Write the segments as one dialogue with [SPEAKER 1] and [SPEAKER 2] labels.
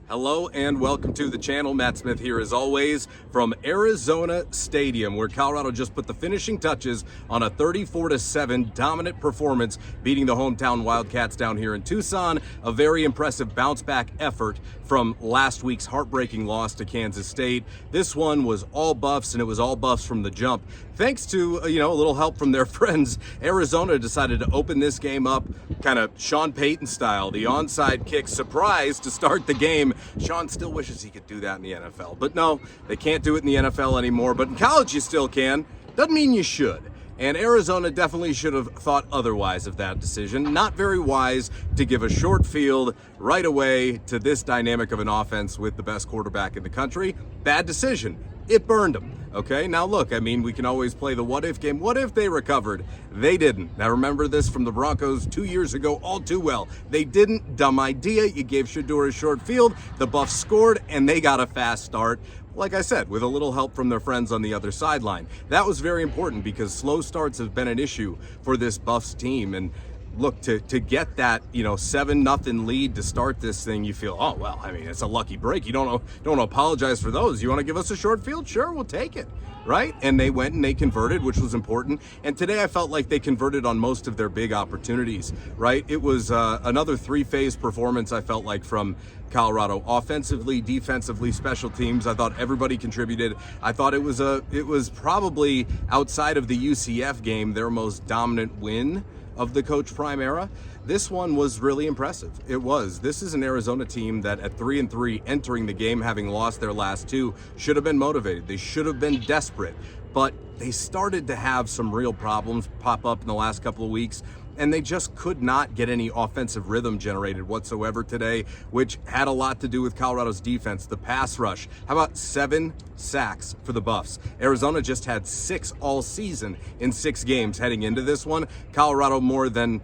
[SPEAKER 1] Hello and welcome to the channel. Matt Smith here as always from Arizona Stadium, where Colorado just put the finishing touches on a 34-7 dominant performance, beating the hometown Wildcats down here in Tucson. A very impressive bounce back effort from last week's heartbreaking loss to Kansas State. This one was all Buffs, and it was all Buffs from the jump. Thanks to, a little help from their friends, Arizona decided to open this game up kind of Sean Payton style. The onside kick surprise to start the game. Sean still wishes he could do that in the NFL, but no, they can't do it in the NFL anymore. But in college you still can. Doesn't mean you should. And Arizona definitely should have thought otherwise of that decision. Not very wise to give a short field right away to this dynamic of an offense with the best quarterback in the country. Bad decision. It burned them. Okay, now look, we can always play the what if game. What if they recovered? They didn't. Now remember this from the Broncos 2 years ago all too well. They didn't. Dumb idea. You gave Shedeur a short field. The Buffs scored, and they got a fast start. Like I said, with a little help from their friends on the other sideline. That was very important because slow starts have been an issue for this Buffs team. And look, to get that 7-0 lead to start this thing, you feel, oh well, it's a lucky break. You don't apologize for those. You want to give us a short field? Sure, we'll take it, right? And they went and they converted, which was important. And today I felt like they converted on most of their big opportunities, right? It was another three-phase performance, I felt like, from Colorado, offensively, defensively, special teams. I thought everybody contributed. I thought it was probably, outside of the UCF game, their most dominant win of the Coach Prime era. This one was really impressive. It was. This is an Arizona team that at 3-3 entering the game, having lost their last two, should have been motivated. They should have been desperate, but they started to have some real problems pop up in the last couple of weeks, and they just could not get any offensive rhythm generated whatsoever today, which had a lot to do with Colorado's defense. The pass rush. How about 7 sacks for the Buffs? Arizona just had 6 all season in 6 games heading into this one. Colorado more than,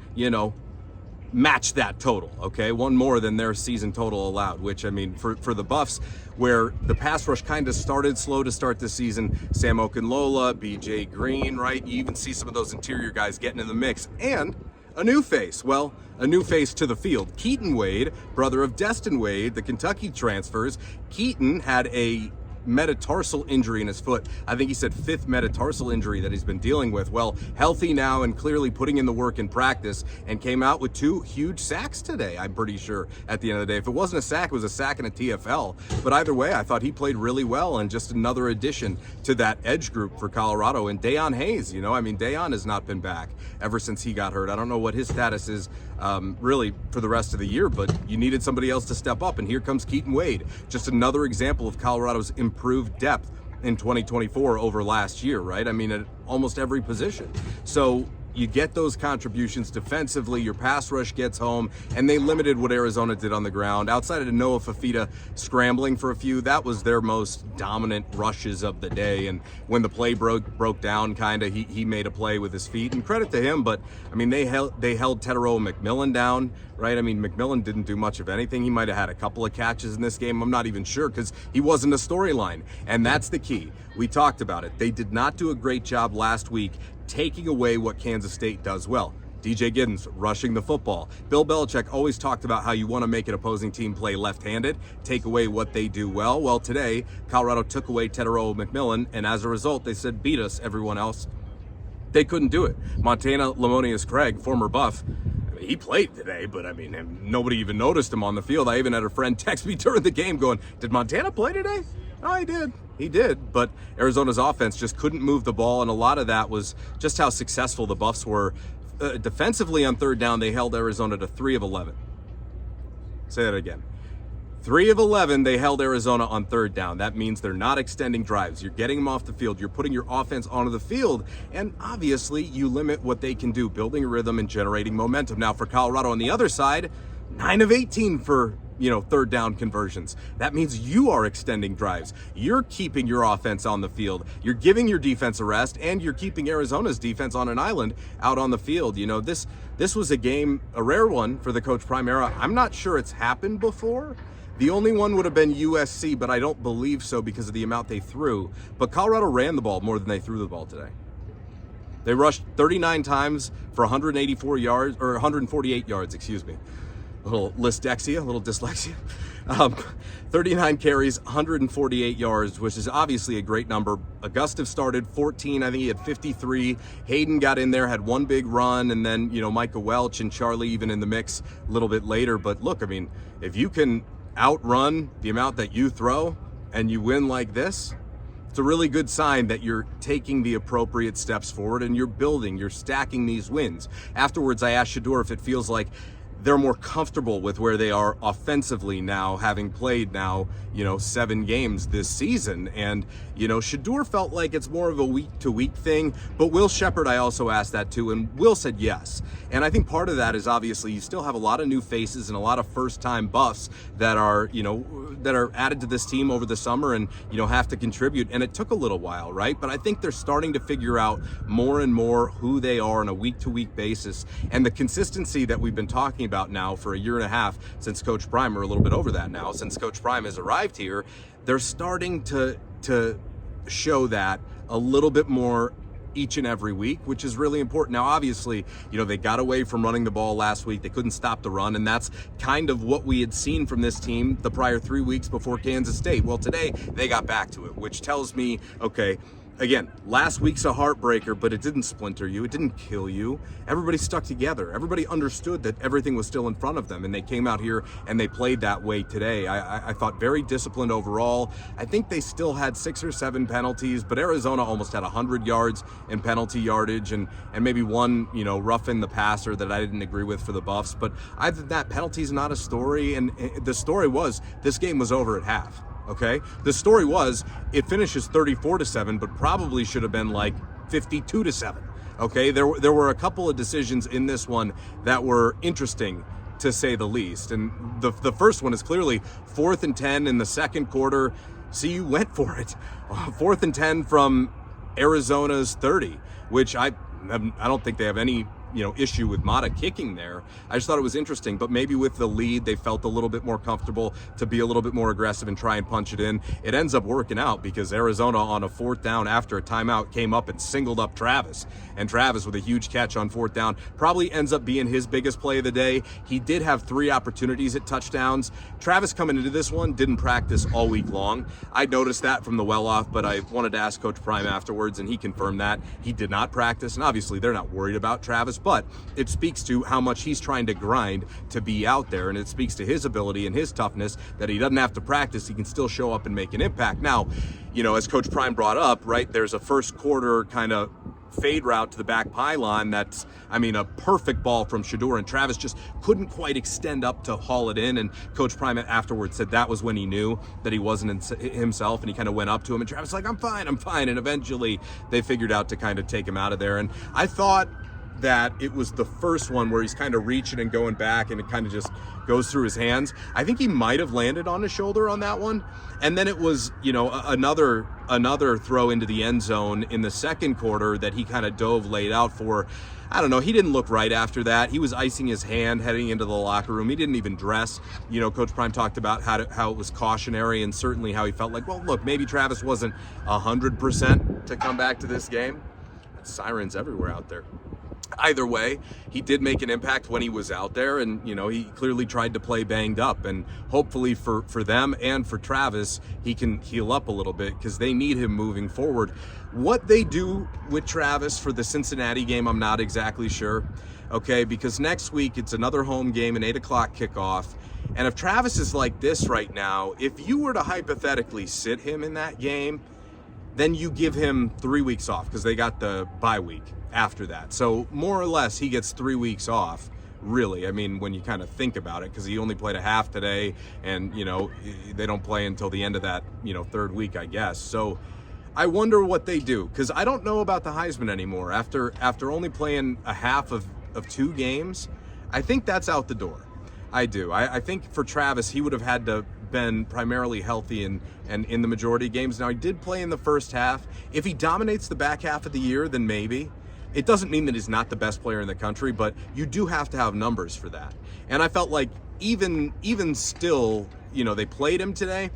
[SPEAKER 1] matched that total, okay? One more than their season total allowed, which, for the Buffs, where the pass rush kind of started slow to start this season, Sam Okunlola, BJ Green, right? You even see some of those interior guys getting in the mix. And a new face. Well, a new face to the field. Keaton Wade, brother of Destin Wade, the Kentucky transfers. Keaton had a metatarsal injury in his foot. I think he said 5th metatarsal injury that he's been dealing with. Well, healthy now and clearly putting in the work in practice, and came out with 2 huge sacks today, I'm pretty sure, at the end of the day. If it wasn't a sack, it was a sack and a TFL. But either way, I thought he played really well, and just another addition to that edge group for Colorado. And Deion Hayes, Deion has not been back ever since he got hurt. I don't know what his status is really for the rest of the year, but you needed somebody else to step up, and here comes Keaton Wade. Just another example of Colorado's improved depth in 2024 over last year, right? At almost every position. So you get those contributions defensively, your pass rush gets home, and they limited what Arizona did on the ground. Outside of Noah Fafita scrambling for a few, that was their most dominant rushes of the day. And when the play broke down, he made a play with his feet, and credit to him. But they held Teteroa McMillan down, right? McMillan didn't do much of anything. He might have had a couple of catches in this game. I'm not even sure, because he wasn't a storyline. And that's the key. We talked about it. They did not do a great job last week taking away what Kansas State does well. DJ Giddens rushing the football. Bill Belichick always talked about how you want to make an opposing team play left-handed, take away what they do well. Well, today, Colorado took away Teteroa McMillan, and as a result, they said, beat us, everyone else. They couldn't do it. Montana Lamonius Craig, former Buff, he played today, but nobody even noticed him on the field. I even had a friend text me during the game going, did Montana play today? Oh, he did. He did, but Arizona's offense just couldn't move the ball, and a lot of that was just how successful the Buffs were. Defensively on third down, they held Arizona to 3 of 11. Say that again. 3 of 11, they held Arizona on third down. That means they're not extending drives. You're getting them off the field. You're putting your offense onto the field, and obviously you limit what they can do, building a rhythm and generating momentum. Now for Colorado on the other side, 9 of 18 for third down conversions. That means you are extending drives. You're keeping your offense on the field. You're giving your defense a rest, and you're keeping Arizona's defense on an island out on the field. This was a game, a rare one for the Coach Prime era. I'm not sure it's happened before. The only one would have been USC, but I don't believe so because of the amount they threw. But Colorado ran the ball more than they threw the ball today. They rushed 39 times for 184 yards, or 148 yards, excuse me. a little listdexia, a little dyslexia. 39 carries, 148 yards, which is obviously a great number. Augusta started 14. I think he had 53. Hayden got in there, had one big run, and then, Micah Welch and Charlie even in the mix a little bit later. But look, I mean, if you can outrun the amount that you throw and you win like this, it's a really good sign that you're taking the appropriate steps forward and you're stacking these wins. Afterwards, I asked Shedeur if it feels like they're more comfortable with where they are offensively now, having played now, 7 games this season. And, Shedeur felt like it's more of a week-to-week thing. But Will Shepherd, I also asked that too, and Will said yes. And I think part of that is obviously you still have a lot of new faces and a lot of first-time buffs that are, that are added to this team over the summer and, have to contribute. And it took a little while, right? But I think they're starting to figure out more and more who they are on a week-to-week basis. And the consistency that we've been talking about now for a year and a half since Coach Prime, or a little bit over that now, since Coach Prime has arrived here, they're starting to show that a little bit more each and every week, which is really important. Now, obviously, they got away from running the ball last week. They couldn't stop the run, and that's kind of what we had seen from this team the prior 3 weeks before Kansas State. Well, today they got back to it, which tells me, okay, again, last week's a heartbreaker, but it didn't splinter you. It didn't kill you. Everybody stuck together. Everybody understood that everything was still in front of them, and they came out here and they played that way today. I thought very disciplined overall. I think they still had 6 or 7 penalties, but Arizona almost had 100 yards in penalty yardage and maybe one, roughing the passer that I didn't agree with for the Buffs. But either that, penalty's not a story, and the story was this game was over at half. Okay, the story was it finishes 34-7, but probably should have been like 52-7. Okay, there were a couple of decisions in this one that were interesting, to say the least. And the first one is clearly 4th and 10 in the second quarter. CU went for it. 4th and 10 from Arizona's 30, which I don't think they have any issue with Mata kicking there. I just thought it was interesting, but maybe with the lead, they felt a little bit more comfortable to be a little bit more aggressive and try and punch it in. It ends up working out because Arizona on a 4th down after a timeout came up and singled up Travis. And Travis with a huge catch on 4th down probably ends up being his biggest play of the day. He did have 3 opportunities at touchdowns. Travis coming into this one didn't practice all week long. I noticed that from the well-off, but I wanted to ask Coach Prime afterwards, and he confirmed that. He did not practice, and obviously they're not worried about Travis, but it speaks to how much he's trying to grind to be out there, and it speaks to his ability and his toughness that he doesn't have to practice. He can still show up and make an impact. Now, as Coach Prime brought up, right, there's a first quarter kind of fade route to the back pylon that's, a perfect ball from Shedeur, and Travis just couldn't quite extend up to haul it in, and Coach Prime afterwards said that was when he knew that he wasn't himself, and he kind of went up to him, and Travis was like, I'm fine, and eventually they figured out to kind of take him out of there. And I thought that it was the first one where he's kind of reaching and going back and it kind of just goes through his hands. I think he might have landed on his shoulder on that one. And then it was, another throw into the end zone in the second quarter that he kind of dove laid out for. I don't know. He didn't look right after that. He was icing his hand heading into the locker room. He didn't even dress. Coach Prime talked about how it was cautionary, and certainly how he felt like, well, look, maybe Travis wasn't 100% to come back to this game. Sirens everywhere out there. Either way, he did make an impact when he was out there, and he clearly tried to play banged up, and hopefully for them and for Travis, he can heal up a little bit because they need him moving forward. What they do with Travis for the Cincinnati game, I'm not exactly sure, okay, because next week it's another home game, an 8 o'clock kickoff, and if Travis is like this right now, if you were to hypothetically sit him in that game, then you give him 3 weeks off because they got the bye week after that. So more or less, he gets 3 weeks off, really. When you kind of think about it, because he only played a half today, and, they don't play until the end of that, 3rd week, I guess. So I wonder what they do, because I don't know about the Heisman anymore. After only playing a half of 2 games, I think that's out the door. I do. I think for Travis, he would have had to been primarily healthy and in the majority of games. Now, he did play in the first half. If he dominates the back half of the year, then maybe. It doesn't mean that he's not the best player in the country, but you do have to have numbers for that. And I felt like even still, they played him today.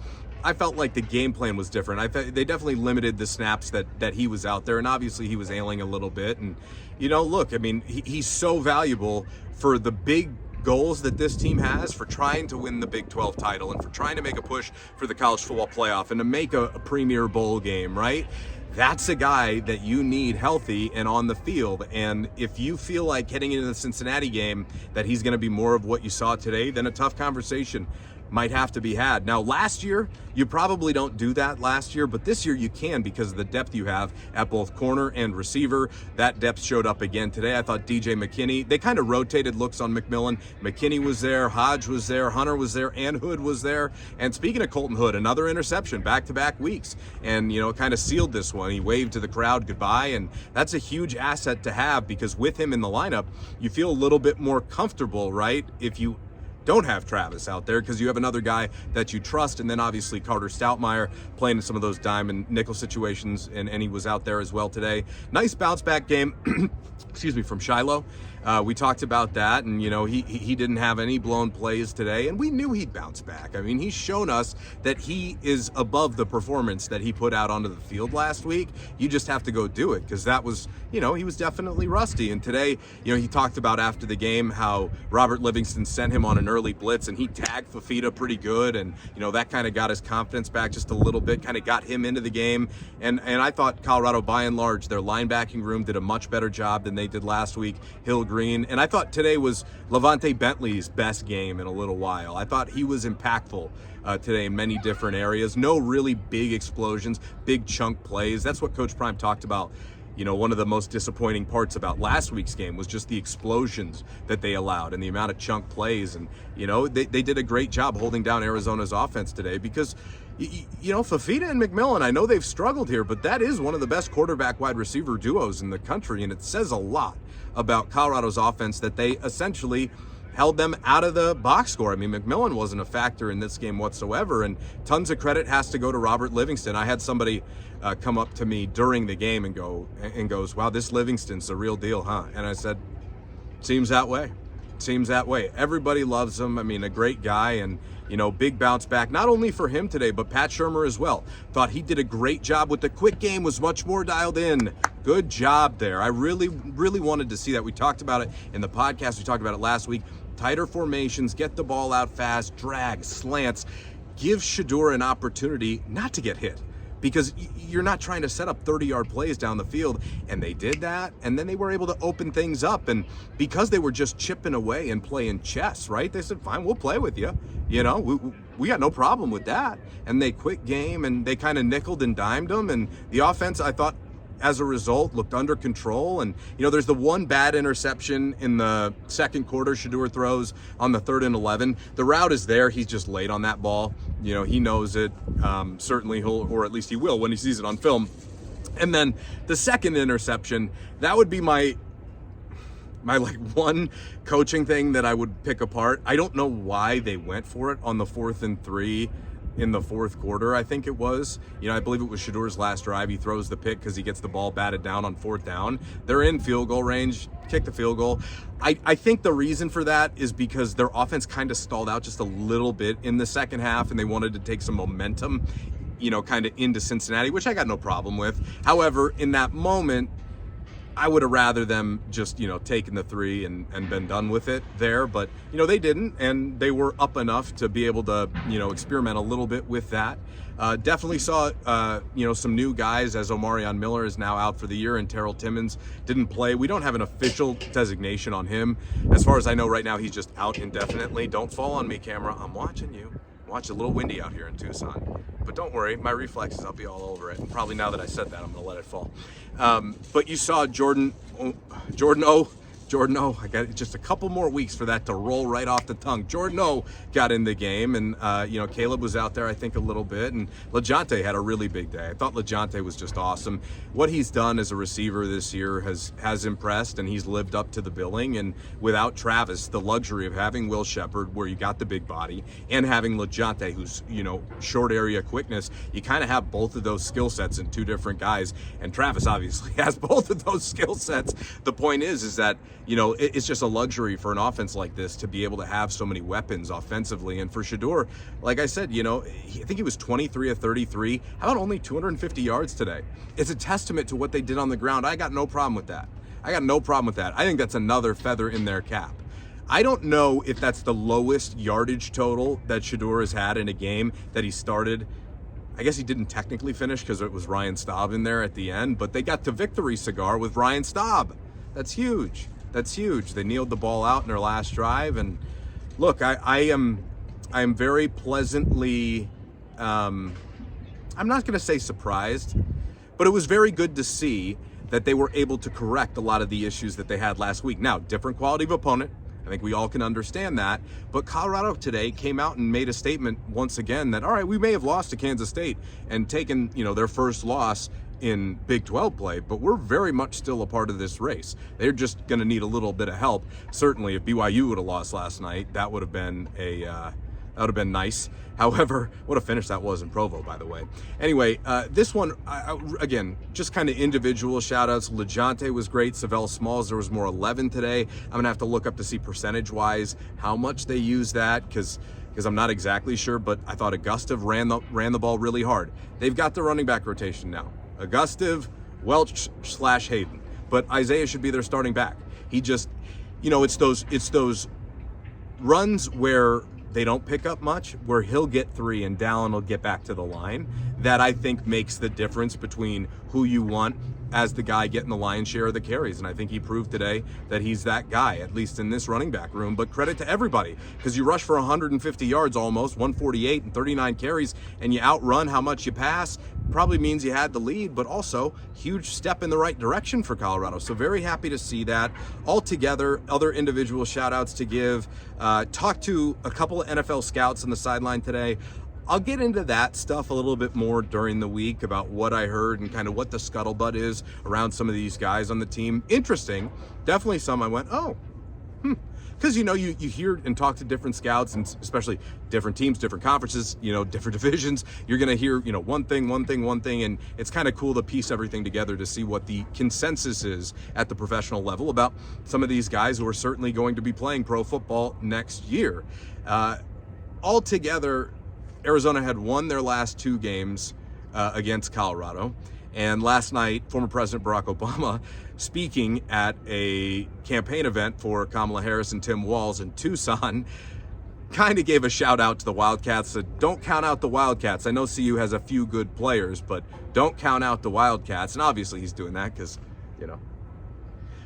[SPEAKER 1] I felt like the game plan was different. They definitely limited the snaps that he was out there, and obviously he was ailing a little bit. And, look, he's so valuable for the big goals that this team has for trying to win the Big 12 title and for trying to make a push for the college football playoff and to make a premier bowl game, right? That's a guy that you need healthy and on the field. And if you feel like heading into the Cincinnati game that he's going to be more of what you saw today, then a tough conversation might have to be had. Now, last year, you probably don't do that last year, but this year you can because of the depth you have at both corner and receiver. That depth showed up again today. I thought DJ McKinney, they kind of rotated looks on McMillan. McKinney was there, Hodge was there, Hunter was there, and Hood was there. And speaking of Colton Hood, another interception back-to-back weeks. And, you know, kind of sealed this one. He waved to the crowd goodbye, and that's a huge asset to have because with him in the lineup, you feel a little bit more comfortable, right? If you don't have Travis out there because you have another guy that you trust, and then obviously Carter Stoutmeyer playing in some of those dime and nickel situations, and he was out there as well today. Nice bounce back game excuse me, from Shiloh. We talked about that, and you know, he didn't have any blown plays today, and we knew he'd bounce back. I mean, he's shown us that he is above the performance that he put out onto the field last week. You just have to go do it because that was, you know, he was definitely rusty. And today, you know, he talked about after the game how Robert Livingston sent him on an early blitz and he tagged Fafita pretty good, and you know, that kind of got his confidence back just a little bit, kind of got him into the game. And I thought Colorado, by and large, their linebacking room did a much better job than they did last week. Hill Green, and I thought today was Levante Bentley's best game in a little while. I thought he was impactful today in many different areas. No really big explosions, big chunk plays. That's what Coach Prime talked about. You know, one of the most disappointing parts about last week's game was just the explosions that they allowed and the amount of chunk plays. And, you know, they did a great job holding down Arizona's offense today because, you know, Fafita and McMillan, I know they've struggled here, but that is one of the best quarterback wide receiver duos in the country. And it says a lot about Colorado's offense that they essentially held them out of the box score. I mean, McMillan wasn't a factor in this game whatsoever, and tons of credit has to go to Robert Livingston. I had somebody come up to me during the game and goes, "Wow, this Livingston's the real deal, huh?" And I said, "Seems that way. Seems that way." Everybody loves him. I mean, a great guy, and you know, big bounce back, not only for him today, but Pat Shurmur as well. Thought he did a great job with the quick game, was much more dialed in. Good job there. I really, really wanted to see that. We talked about it in the podcast. We talked about it last week. Tighter formations, get the ball out fast, drag, slants, give Shedeur an opportunity not to get hit, because you're not trying to set up 30-yard plays down the field. And they did that, and then they were able to open things up. And because they were just chipping away and playing chess, right? They said, fine, we'll play with you. You know, we got no problem with that. And they quick game, and they kind of nickeled and dimed them. And the offense, I thought, as a result, looked under control. And, you know, there's the one bad interception in the second quarter Shedeur throws on the 3rd and 11. The route is there. He's just late on that ball. You know, he knows it. Certainly he'll, or at least he will when he sees it on film. And then the second interception, that would be my like one coaching thing that I would pick apart. I don't know why they went for it on the 4th and 3 in the fourth quarter, I think it was. You know, I believe it was Shadeur's last drive. He throws the pick because he gets the ball batted down on 4th down. They're in field goal range, kick the field goal. I think the reason for that is because their offense kind of stalled out just a little bit in the second half, and they wanted to take some momentum, you know, kind of into Cincinnati, which I got no problem with. However, in that moment, I would have rather them just, you know, taken the 3 and been done with it there. But, you know, they didn't, and they were up enough to be able to, you know, experiment a little bit with that. Definitely saw, you know, some new guys, as Omarion Miller is now out for the year and Terrell Timmons didn't play. We don't have an official designation on him. As far as I know right now, he's just out indefinitely. Don't fall on me, camera. I'm watching you. Watch, a little windy out here in Tucson. But don't worry, my reflexes, I'll be all over it. And probably now that I said that, I'm going to let it fall. But you saw Jordan O, I got just a couple more weeks for that to roll right off the tongue. Jordan O got in the game, and, you know, Caleb was out there, I think, a little bit, and LaJonte had a really big day. I thought LaJonte was just awesome. What he's done as a receiver this year has impressed, and he's lived up to the billing. And without Travis, the luxury of having Will Shepherd, where you got the big body, and having LaJonte, who's, you know, short area quickness, you kind of have both of those skill sets in two different guys. And Travis obviously has both of those skill sets. The point is that, you know, it's just a luxury for an offense like this to be able to have so many weapons offensively. And for Shedeur, like I said, you know, I think he was 23 of 33. How about only 250 yards today? It's a testament to what they did on the ground. I got no problem with that. I think that's another feather in their cap. I don't know if that's the lowest yardage total that Shedeur has had in a game that he started. I guess he didn't technically finish because it was Ryan Staub in there at the end, but they got the victory cigar with Ryan Staub. That's huge. That's huge. They kneeled the ball out in their last drive. And look, I am very pleasantly, I'm not going to say surprised, but it was very good to see that they were able to correct a lot of the issues that they had last week. Now, different quality of opponent. I think we all can understand that. But Colorado today came out and made a statement once again that, all right, we may have lost to Kansas State and taken, their first loss in Big 12 play, but we're very much still a part of this race. They're just going to need a little bit of help. Certainly, if BYU would have lost last night, that would have been nice. However, what a finish that was in Provo, by the way. Anyway, this one, again, just kind of individual shout-outs. LeJontay was great. Savell Smalls, there was more 11 today. I'm going to have to look up to see percentage-wise how much they use that, because I'm not exactly sure, but I thought Augustive ran the ball really hard. They've got the running back rotation now. Augustive, Welch / Hayden. But Isaiah should be their starting back. He just, it's those runs where they don't pick up much, where he'll get 3 and Dallin will get back to the line. That I think makes the difference between who you want as the guy getting the lion's share of the carries. And I think he proved today that he's that guy, at least in this running back room. But credit to everybody, because you rush for 150 yards almost, 148 and 39 carries, and you outrun how much you pass. Probably means you had the lead, but also huge step in the right direction for Colorado. So very happy to see that. Altogether, other individual shout outs to give. Talked to a couple of NFL scouts on the sideline today. I'll get into that stuff a little bit more during the week about what I heard and kind of what the scuttlebutt is around some of these guys on the team. Interesting. Definitely some I went, because, you hear and talk to different scouts, and especially different teams, different conferences, different divisions. You're going to hear, one thing. And it's kind of cool to piece everything together to see what the consensus is at the professional level about some of these guys who are certainly going to be playing pro football next year. Altogether, Arizona had won their last 2 games against Colorado. And last night, former President Barack Obama, speaking at a campaign event for Kamala Harris and Tim Walz in Tucson, kind of gave a shout out to the Wildcats. Said, don't count out the Wildcats. I know CU has a few good players, but don't count out the Wildcats. And obviously he's doing that because,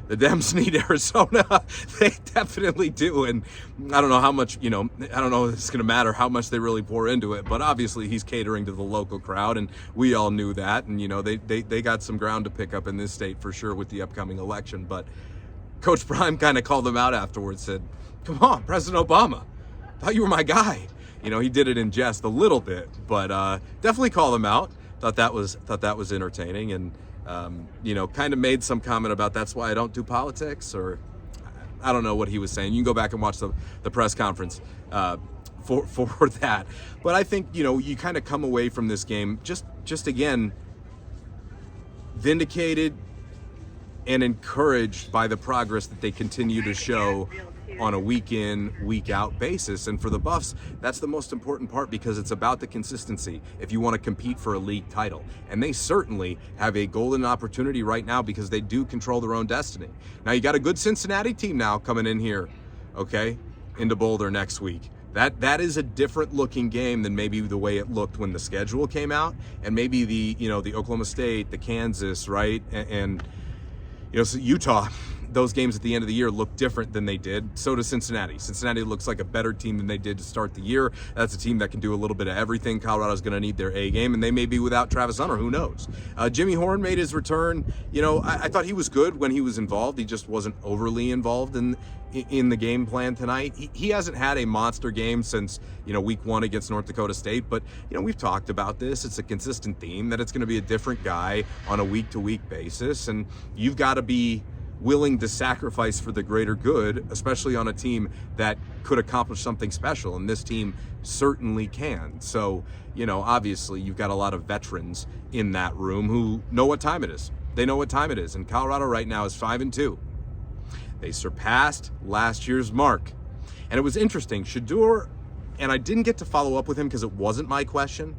[SPEAKER 1] the Dems need Arizona. They definitely do. And I don't know how much, I don't know if it's going to matter how much they really pour into it, but obviously he's catering to the local crowd, and we all knew that. And, they got some ground to pick up in this state for sure with the upcoming election. But Coach Prime kind of called them out afterwards, said, come on, President Obama, thought you were my guy. He did it in jest a little bit, but definitely called them out. Thought that was entertaining. And kind of made some comment about that's why I don't do politics, or I don't know what he was saying. You can go back and watch the press conference for that. But I think, you kind of come away from this game just again, vindicated and encouraged by the progress that they continue to show on a week in, week out basis. And for the Buffs, that's the most important part, because it's about the consistency if you want to compete for a league title. And they certainly have a golden opportunity right now because they do control their own destiny. Now, you got a good Cincinnati team now coming in here, into Boulder next week. That is a different looking game than maybe the way it looked when the schedule came out, and maybe the Oklahoma State, the Kansas, right? And so Utah. Those games at the end of the year look different than they did. So does Cincinnati. Cincinnati looks like a better team than they did to start the year. That's a team that can do a little bit of everything. Colorado's going to need their A game, and they may be without Travis Hunter. Who knows? Jimmy Horn made his return. I thought he was good when he was involved. He just wasn't overly involved in the game plan tonight. He hasn't had a monster game since week 1 against North Dakota State, but we've talked about this. It's a consistent theme that it's going to be a different guy on a week-to-week basis, and you've got to be willing to sacrifice for the greater good, especially on a team that could accomplish something special, and this team certainly can. So, obviously you've got a lot of veterans in that room who know what time it is. They know what time it is, and Colorado right now is 5-2. They surpassed last year's mark. And it was interesting, Shedeur, and I didn't get to follow up with him because it wasn't my question,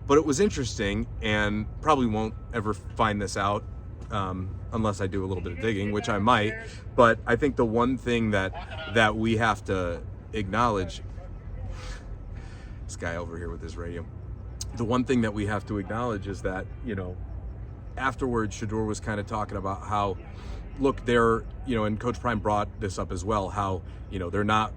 [SPEAKER 1] but it was interesting, and probably won't ever find this out unless I do a little bit of digging, which I might. But I think the one thing that we have to acknowledge, this guy over here with his radio, the one thing that we have to acknowledge is that, afterwards, Shedeur was kind of talking about how, look, they're, and Coach Prime brought this up as well, how, they're not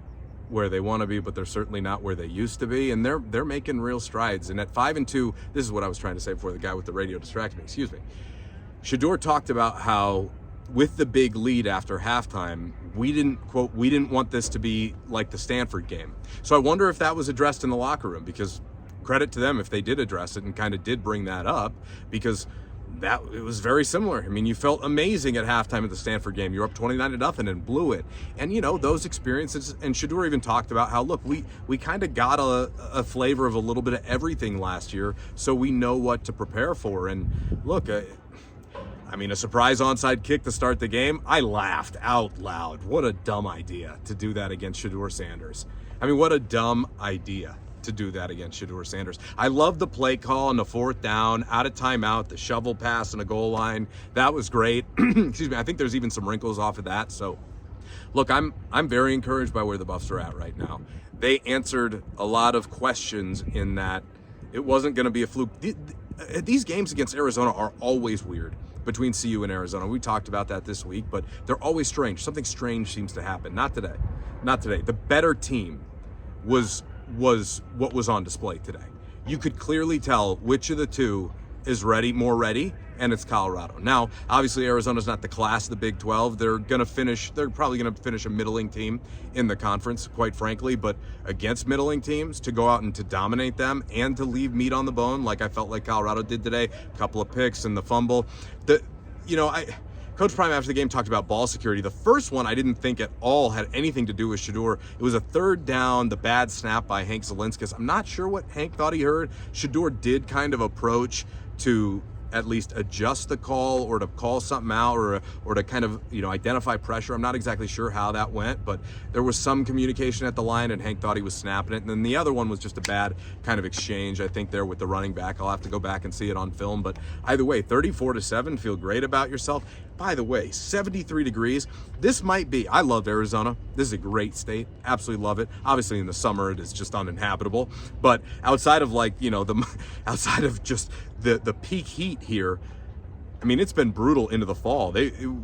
[SPEAKER 1] where they want to be, but they're certainly not where they used to be, and they're making real strides. And at 5-2, this is what I was trying to say before the guy with the radio distracted me, excuse me. Shedeur talked about how with the big lead after halftime, we didn't want this to be like the Stanford game. So I wonder if that was addressed in the locker room, because credit to them if they did address it and kind of did bring that up, because it was very similar. I mean, you felt amazing at halftime at the Stanford game. You're up 29-0 and blew it. And, those experiences, and Shedeur even talked about how, look, we kind of got a flavor of a little bit of everything last year, so we know what to prepare for. And look, a surprise onside kick to start the game, I laughed out loud. What a dumb idea to do that against Shedeur Sanders. What a dumb idea to do that against Shedeur Sanders. I love the play call on the 4th down, out of timeout, the shovel pass and a goal line. That was great. Excuse me. I think there's even some wrinkles off of that. So, look, I'm very encouraged by where the Buffs are at right now. They answered a lot of questions in that it wasn't going to be a fluke. These games against Arizona are always weird. Between CU and Arizona. We talked about that this week, but they're always strange. Something strange seems to happen. Not today. The better team was what was on display today. You could clearly tell which of the two is more ready, and it's Colorado. Now, obviously, Arizona's not the class of the Big 12. They're probably going to finish a middling team in the conference, quite frankly, but against middling teams, to go out and to dominate them and to leave meat on the bone, like I felt like Colorado did today, a couple of picks and the fumble. Coach Prime after the game talked about ball security. The first one I didn't think at all had anything to do with Shedeur. It was a 3rd down, the bad snap by Hank Zielinskis. I'm not sure what Hank thought he heard. Shedeur did kind of approach to at least adjust the call or to call something out or to kind of, identify pressure. I'm not exactly sure how that went, but there was some communication at the line and Hank thought he was snapping it. And then the other one was just a bad kind of exchange, I think, there with the running back. I'll have to go back and see it on film. But either way, 34-7, feel great about yourself. By the way, 73 degrees. This might be, I love Arizona. This is a great state. Absolutely love it. Obviously in the summer it is just uninhabitable. But outside of outside of just the peak heat here, it's been brutal into the fall.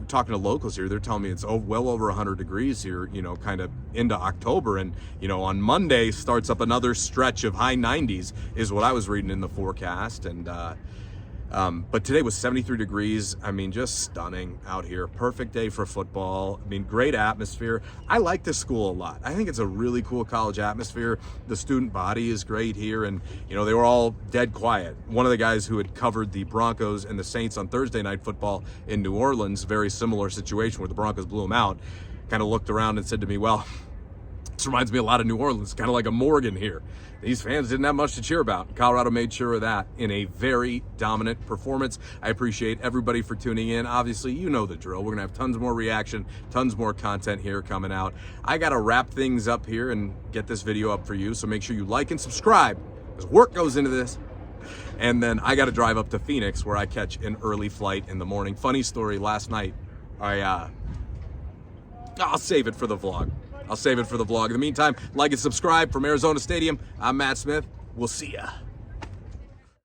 [SPEAKER 1] Talking to locals here, they're telling me it's well over 100 degrees here, kind of into October. And, on Monday starts up another stretch of high 90s is what I was reading in the forecast. And, but today was 73 degrees. Just stunning out here. Perfect day for football. Great atmosphere. I like this school a lot. I think it's a really cool college atmosphere. The student body is great here. And, they were all dead quiet. One of the guys who had covered the Broncos and the Saints on Thursday Night Football in New Orleans, very similar situation where the Broncos blew them out, kind of looked around and said to me, well, this reminds me a lot of New Orleans, kind of like a Morgan here. These fans didn't have much to cheer about. Colorado made sure of that in a very dominant performance. I appreciate everybody for tuning in. Obviously, you know the drill. We're going to have tons more reaction, tons more content here coming out. I got to wrap things up here and get this video up for you, so make sure you like and subscribe, because work goes into this. And then I got to drive up to Phoenix, where I catch an early flight in the morning. Funny story, last night, I'll save it for the vlog. In the meantime, like and subscribe from Arizona Stadium. I'm Matt Smith. We'll see ya.